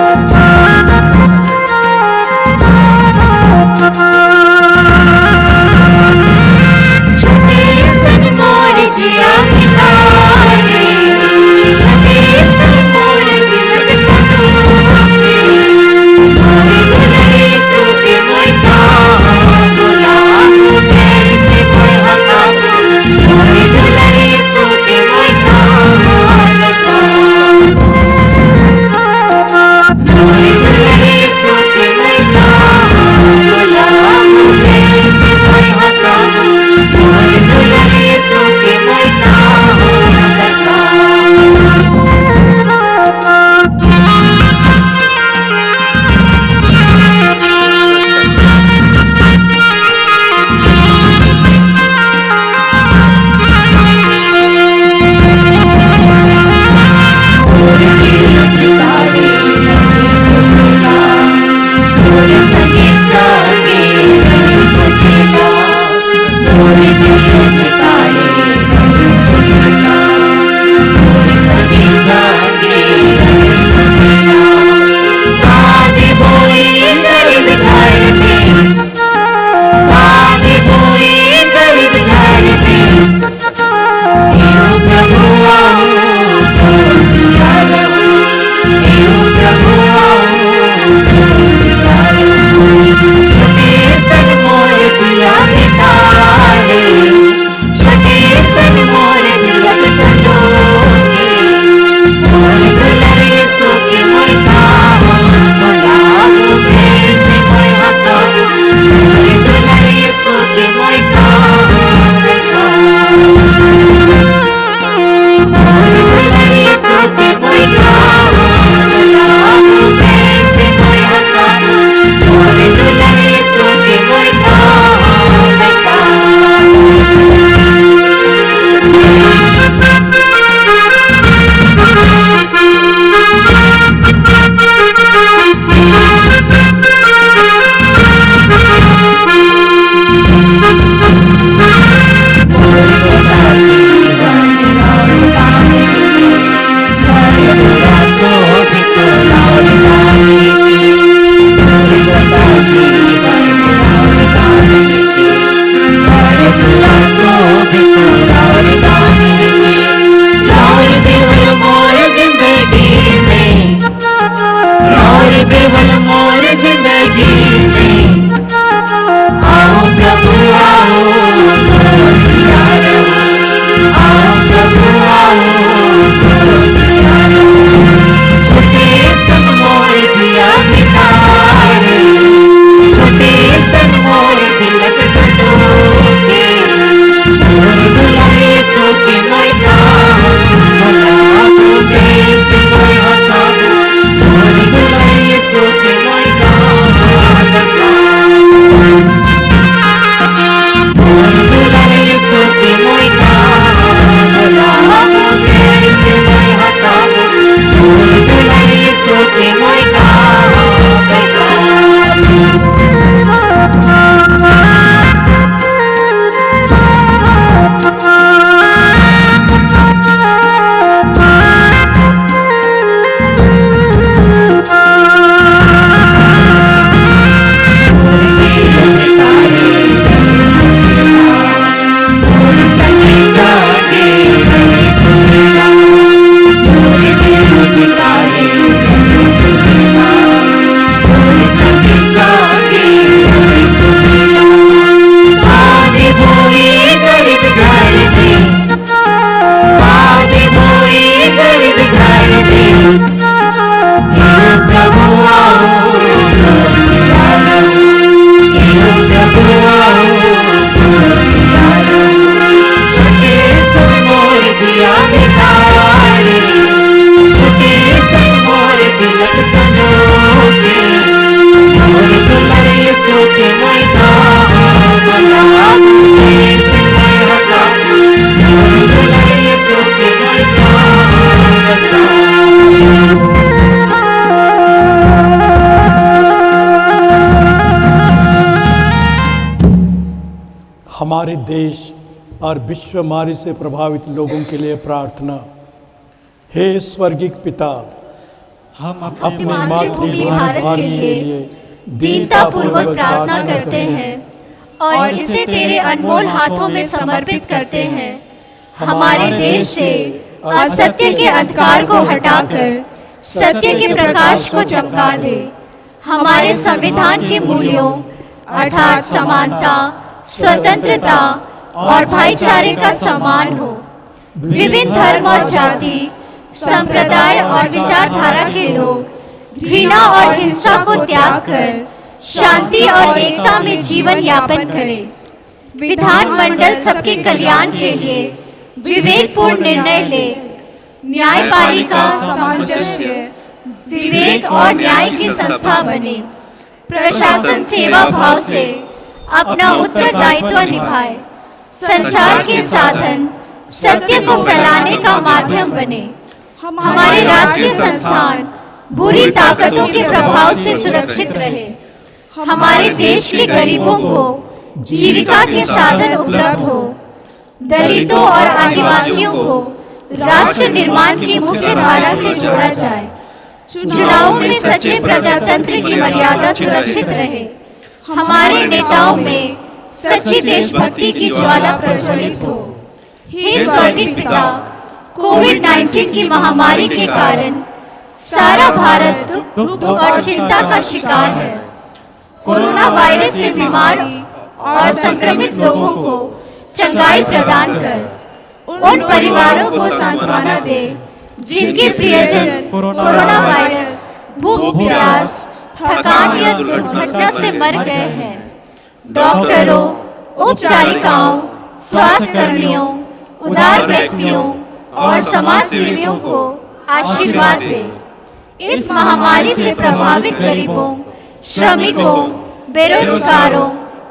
Thank you. que moi carro, molhado desse moi racabo, morido lá isso que moi carro, morido lá isso que moi carro, molhado desse moi racabo, morido lá isso que moi carro, हमारे देश और विश्व महामारी से प्रभावित लोगों के लिए प्रार्थना। हे स्वर्गीय पिता, हम अपने मातृभूमि भारत के लिए दीनतापूर्वक प्रार्थना करते हैं और इसे तेरे अनमोल हाथों में समर्पित करते हैं। हमारे देश से असत्य के अंधकार को हटाकर सत्य के प्रकाश को चमका दे। हमारे संविधान के मूल्यों अर्थात समानता, स्वतंत्रता और भाईचारे का सम्मान हो। विभिन्न धर्म और जाति, संप्रदाय और विचारधारा के लोग घृणा और हिंसा को त्याग कर शांति और एकता में जीवन यापन करें। विधानमंडल सबके कल्याण के लिए विवेकपूर्ण निर्णय ले। न्यायपालिका सामंजस्य, विवेक और न्याय की संस्था बने। प्रशासन सेवा भाव से अपना उत्तरदायित्व निभाए। संचार के साधन सत्य को फैलाने का माध्यम बने। हमारे राष्ट्रीय संस्थान बुरी ताकतों के प्रभाव से सुरक्षित रहे। हमारे देश के गरीबों को जीविका के साधन उपलब्ध हो। दलितों और आदिवासियों को राष्ट्र निर्माण की मुख्य धारा से जोड़ा जाए। चुनाव में सच्चे प्रजातंत्र की मर्यादा सुरक्षित रहे। हमारे नेताओं में सच्ची देशभक्ति की ज्वाला प्रज्वलित हो। हे स्वर्गीय पिता, कोविड-19 की महामारी के कारण सारा भारत दुख और चिंता का शिकार है। कोरोना वायरस से बीमार और संक्रमित लोगों को चंगाई प्रदान कर उन परिवारों को सांत्वना दे जिनके प्रियजन कोरोना वायरस, भूख प्यास, थकान या दुर्घटना से मर गए हैं। डॉक्टरों, उपचारिकाओं, स्वास्थ्य कर्मियों, उदार व्यक्तियों और समाज सेवियों को आशीर्वाद दे। इस महामारी से प्रभावित गरीबों, श्रमिकों, बेरोजगारों,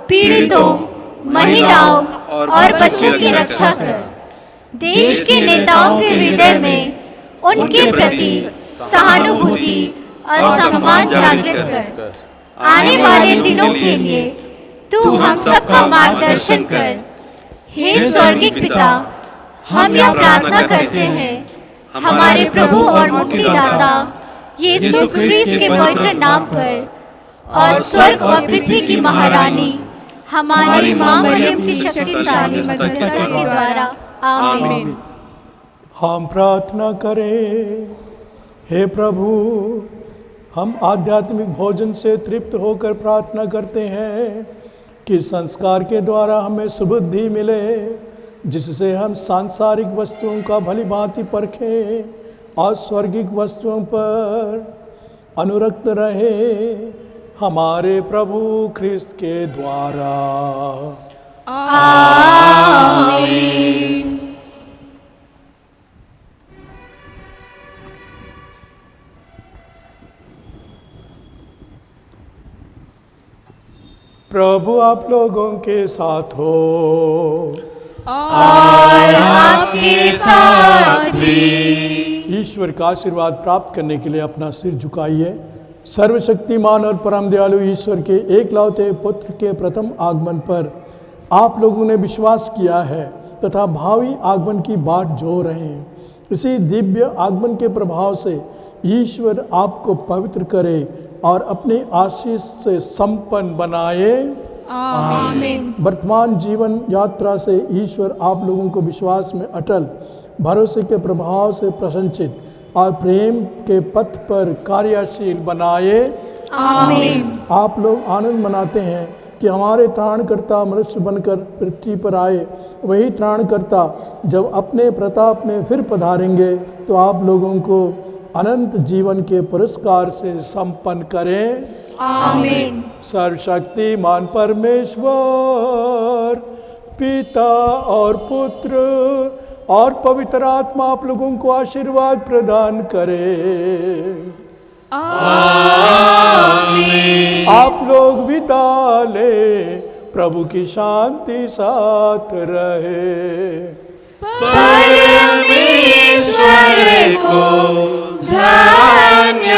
पीड़ितों, महिलाओं और बच्चों की रक्षा कर। देश के नेताओं के हृदय में उनके प्रति सहानुभूति और सम्मान जागृत कर। आने वाले दिनों के लिए तू हम सबका मार्गदर्शन कर। हे स्वर्गीय पिता, हम यह प्रार्थना करते हैं हमारे प्रभु और मुक्तिदाता यीशु ख्रीस्त के पवित्र नाम पर, और स्वर्ग और पृथ्वी की महारानी हमारी मां मरियम की शक्तिशाली मदद के द्वारा। आमीन। हम प्रार्थना करें। हे प्रभु, हम आध्यात्मिक भोजन से तृप्त होकर प्रार्थना करते हैं कि संस्कार के द्वारा हमें सुबुद्धि मिले, जिससे हम सांसारिक वस्तुओं का भली भांति परखें और स्वर्गिक वस्तुओं पर अनुरक्त रहे, हमारे प्रभु ख्रिस्त के द्वारा। आमीन। प्रभु आप लोगों के साथ हो। और आपके साथ भी। ईश्वर का आशीर्वाद प्राप्त करने के लिए अपना सिर झुकाइए। सर्वशक्तिमान और परम दयालु ईश्वर के एकलौते पुत्र के प्रथम आगमन पर आप लोगों ने विश्वास किया है तथा भावी आगमन की बाट जो रहे हैं। इसी दिव्य आगमन के प्रभाव से ईश्वर आपको पवित्र करे और अपनी आशीष से संपन्न बनाए। आमीन। वर्तमान जीवन यात्रा से ईश्वर आप लोगों को विश्वास में अटल, भरोसे के प्रभाव से प्रसन्नचित और प्रेम के पथ पर कार्यशील बनाए। आमीन। आप लोग आनंद मनाते हैं कि हमारे त्राणकर्ता मनुष्य बनकर पृथ्वी पर आए। वही त्राणकर्ता जब अपने प्रताप में फिर पधारेंगे तो आप लोगों को अनंत जीवन के पुरस्कार से संपन्न करें। आमीन। सर्वशक्तिमान परमेश्वर पिता और पुत्र और पवित्र आत्मा आप लोगों को आशीर्वाद प्रदान करे। आमीन। आप लोग विदा ले, प्रभु की शांति साथ रहे। परमेश्वर को धन्यवाद।